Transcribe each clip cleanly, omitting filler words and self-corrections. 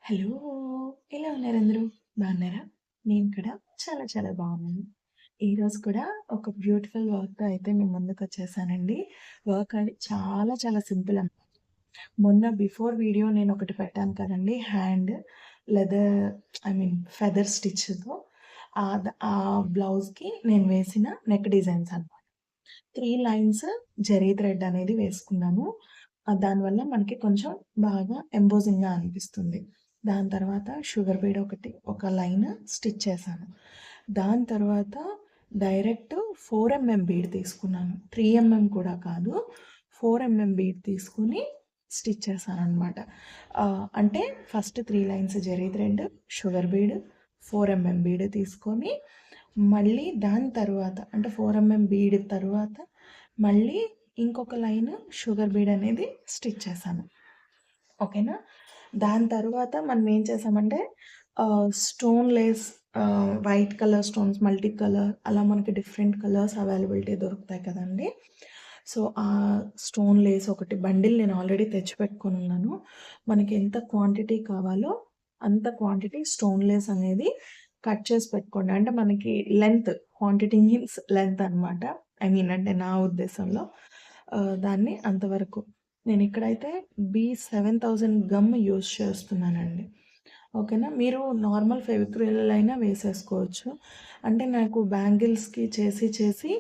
Hello! ఎలా ఉన్నారు అందరూ? బాగున్నారా? నేను కూడా చాలా చాలా బాగున్నాను. ఈరోజు కూడా ఒక బ్యూటిఫుల్ వర్క్‌తో అయితే మీ ముందుకొచ్చేసానండి. వర్క్ అది చాలా చాలా సింపుల్ మొన్న బిఫోర్ వీడియో నేనొకటి పెట్టాను కదండీ! లెదర్ ఫెదర్ స్టిచ్‌తో ఆ బ్లౌజ్‌కి నేను వేసిన నెక్ డిజైన్స్ అన్నమాట. 3 లైన్స్ జరీ థ్రెడ్ అనేది వేసుకున్నాను. దానివల్ల మనకి కొంచెం బాగా ఎంబోజింగ్‌గా అనిపిస్తుంది. దాని తర్వాత షుగర్ బీడ్ ఒక లైన్ స్టిచ్ చేశాను. దాని తర్వాత డైరెక్ట్ 4 బీడ్ తీసుకున్నాను. 3 కూడా కాదు. 4 బీడ్ తీసుకొని స్టిచ్ చేశాననమాట. అంటే first 3 lines zari thread, sugar bead, 4 bead తీసుకొని మళ్ళీ దాని తర్వాత అంటే 4 బీడ్ తర్వాత మళ్ళీ ఇంకొక లైన్ షుగర్ బీడ్ అనేది స్టిచ్ చేశాను. ఓకేనా? దాని తర్వాత మనం ఏం చేసామంటే stone Lay's white colour stones, multi colour అలా మనకి డిఫరెంట్ కలర్స్ అవైలబిలిటీ దొరుకుతాయి కదండీ! సో, ఆ స్టోన్ లేస్ ఒకటి బండిల్ నేను ఆల్రెడీ తెచ్చిపెట్టుకొనున్నాను. మనకి ఎంత క్వాంటిటీ కావాలో అంత క్వాంటిటీ స్టోన్ లేస్ అనేది కట్ చేసి పెట్టుకోండి. అంటే మనకి క్వాంటిటీ మీన్స్ లెంత్ అనమాట. అంటే నా ఉద్దేశంలో దాన్ని అంతవరకు. నేనిక్కడైతే B7000 గమ్ యూజ్ చేస్తున్నానండి. ఓకేనా? మీరు నార్మల్ ఫెవిక్రిల్ అయినా వేసేసుకోవచ్చు. అంటే నాకు బ్యాంగిల్స్‌కి చేసి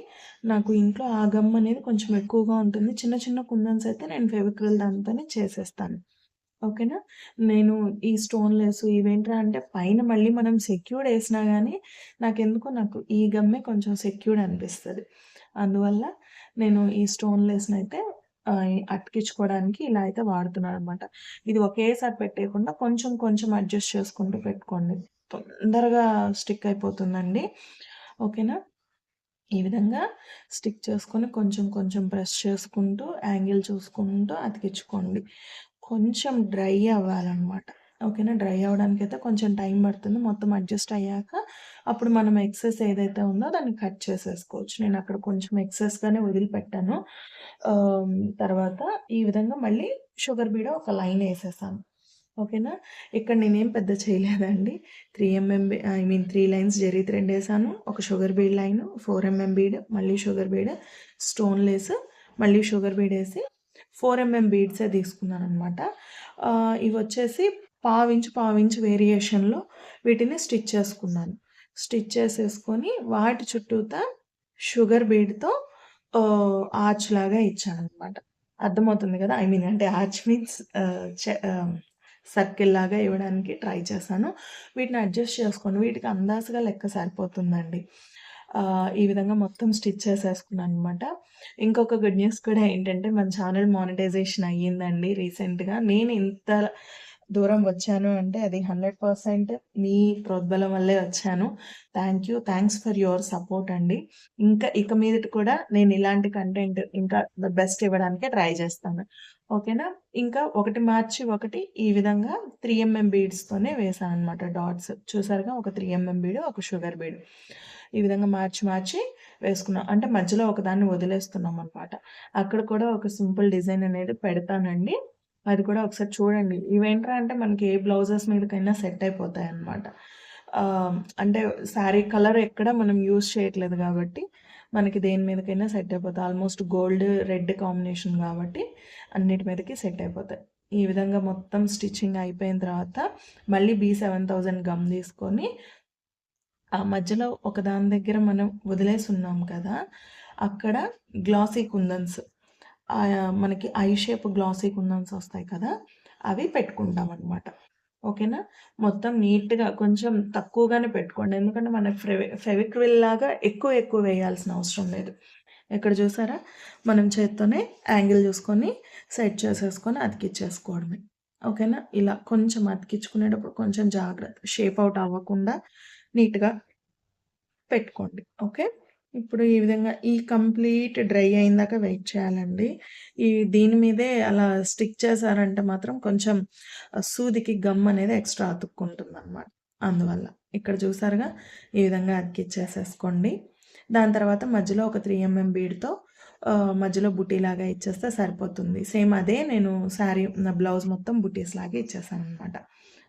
నాకు ఇంట్లో ఆ గమ్ అనేది కొంచెం ఎక్కువగా ఉంటుంది. చిన్న చిన్న కుందన్స్ అయితే నేను ఫెవిక్రిల్ దాంతోనే చేసేస్తాను. ఓకేనా? నేను ఈ స్టోన్ లేసు ఇవేంట్రా అంటే పైన మళ్ళీ మనం సెక్యూర్డ్ ఏసినా గానీ నాకు ఈ గమ్మే కొంచెం సెక్యూర్డ్ అనిపిస్తది. అందువల్ల నేను ఈ స్టోన్ లేస్‌నయితే అతికించుకోవడానికి ఇలా అయితే వాడుతున్నాననమాట. ఇది ఒకేసారి పెట్టేయకుండా కొంచెం కొంచెం అడ్జస్ట్ చేసుకుంటూ పెట్టుకోండి. తొందరగా స్టిక్ అయిపోతుందండి. ఓకేనా? ఈ విధంగా స్టిక్ చేసుకొని కొంచెం కొంచెం ప్రెస్ చేసుకుంటూ, యాంగిల్ చూసుకుంటూ అతికించుకోండి. కొంచెం డ్రై అవ్వాలనమాట. ఓకేనా? డ్రై అవ్వడానికైతే కొంచెం టైం పడుతుంది. మొత్తం అడ్జస్ట్ అయ్యాక అప్పుడు మనం ఎక్సెస్ ఏదైతే ఉందో దాన్ని కట్ చేసేసుకోవచ్చు. నేనక్కడ కొంచెం ఎక్సెస్‌గానే వదిలిపెట్టాను. తర్వాత ఈ విధంగా మళ్ళీ షుగర్ బీడ ఒక లైన్ ఏసేసాను. ఓకేనా? ఇక్కడ నేనేం పెద్ద చేయలేదండి. 3 లైన్స్ జరీ థ్రెడ్ ఏసాను. ఒక షుగర్ బీడ్ లైను, 4 బీడ్, మళ్ళీ షుగర్ బీడ్, స్టోన్ లేస్, మళ్ళీ షుగర్ బీడ్ ఏసి 4 బీడ్సే తీసుకున్నాననమాట. ఇవొచ్చేసి పావించు వేరియేషన్‌లో వీటిని స్టిచ్ చేసుకున్నాను. స్టిచ్ చేసేసుకొని వాటి చుట్టూతా షుగర్ బీడ్‌తో ఆర్చ్ లాగా ఇచ్చాననమాట. అర్థమవుతుంది గదా! అంటే ఆర్చ్ మీన్స్ సర్కిల్ లాగా ఇవ్వడానికి ట్రై చేశాను. వీటిని అడ్జస్ట్ చేసుకోండి. వీటికి అందాజుగా లెక్క సరిపోతుందండి. ఈ విధంగా మొత్తం స్టిచ్ చేసేసుకున్నాననమాట. ఇంకొక గుడ్ న్యూస్ కూడా ఏంటంటే మన ఛానల్ మానిటైజేషన్ అయ్యిందండి రీసెంట్‌గా. నేను ఇంత దూరం వచ్చాను అంటే అది 100% మీ ప్రోద్బలం వల్లే వచ్చాను. థాంక్స్ ఫర్ యువర్ సపోర్ట్ అండి. ఇక మీదట కూడా నేను ఇలాంటి కంటెంట్ ఇంకా ద బెస్ట్ ఇవ్వడానికే ట్రై చేస్తాను. ఓకేనా? ఇంకా ఒకటి మార్చి ఒకటి ఈ విధంగా 3 బీడ్స్‌తోనే వేశాననమాట డాట్స్. చూసారుగా ఒక 3 బీడ్, ఒక షుగర్ బీడ్. ఈ విధంగా మార్చి వేసుకున్నాం. అంటే మధ్యలో ఒకదాన్ని వదిలేస్తున్నామనమాట. అక్కడ కూడా ఒక సింపుల్ డిజైన్ అనేది పెడతానండి. అది కూడా ఒకసారి చూడండి. ఇవేంట్రా అంటే మనకి ఏ బ్లౌజెస్ మీదకైనా సెట్ అయిపోతాయన్నమాట. అంటే శారీ కలర్ ఎక్కడ మనం యూజ్ చేయట్లేదు గాబట్టి, మనకి దేని మీదకైనా సెట్ అయిపోతాయి. ఆల్మోస్ట్ గోల్డ్, రెడ్ కాంబినేషన్ గాబట్టి అన్నిటి మీదకి సెట్ అయిపోతాయి. ఈ విధంగా మొత్తం స్టిచ్చింగ్ అయిపోయిన తర్వాత మళ్ళీ B7000 గమ్ తీసుకొని ఆ మధ్యలో ఒకదాని దగ్గర మనం వదిలేసున్నాం కదా! అక్కడ గ్లాసీ కుందన్స్ మనకి ఐ షేప్ గ్లాసీ కుందన్స్ ఒస్తాయి కదా! అవి పెట్టుకుంటామనమాట. ఓకేనా? మొత్తం నీట్‌గా కొంచెం తక్కువగానే పెట్టుకోండి. ఎందుకంటే మనకు ఫెవిక్విల్ లాగా ఎక్కువ వేయాల్సిన అవసరం లేదు. ఇక్కడ చూసారా? మనం చేత్తోనే యాంగిల్ చూసుకొని సెట్ చేసేసుకొని అతికిచ్చేసుకోవడమే. ఓకేనా? ఇలా కొంచెం అతికించుకునేటప్పుడు కొంచెం జాగ్రత్త. షేప్ ఔట్ అవ్వకుండా నీట్‌గా పెట్టుకోండి. ఓకే. ఇప్పుడు ఈ విధంగా ఈ కంప్లీట్ డ్రై అయిందాక వెయిట్ చేయాలండి. దీని మీదే అలా స్టిక్ చేశారంటే మాత్రం కొంచెం సూదికి గమ్ అనేది ఎక్స్‌ట్రా అతుక్కుంటుందనమాట. అందువల్ల. ఇక్కడ చూసారుగా ఈ విధంగా అతికిచ్చేసేసుకోండి. దాని తర్వాత మధ్యలో ఒక 3 బీడ్‌తో మధ్యలో బుటీలాగా ఇచ్చేస్తే సరిపోతుంది. సేమ్ అదే నేను నా బ్లౌజ్ మొత్తం బుటీస్‌లాగా ఇచ్చేసాననమాట.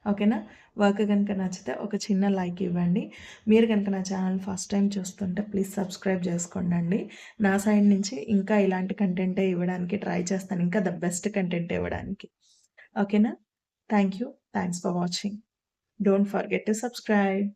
ఓకేనా? వర్క్ గనుక నచ్చితే ఒక చిన్న లైక్ ఇవ్వండి. మీరు గనుక నా ఛానల్ ఫస్ట్ టైమ్ చూస్తుంటే ప్లీజ్ సబ్స్క్రైబ్ చేసుకోండండి. నా సైడ్ నుంచి ఇంకా ఇలాంటి కంటెంటే ఇవ్వడానికి ట్రై చేస్తాను. ఇంకా ద బెస్ట్ కంటెంట్ ఇవ్వడానికి. ఓకేనా? Thank you. Thanks for watching. Don't forget to subscribe.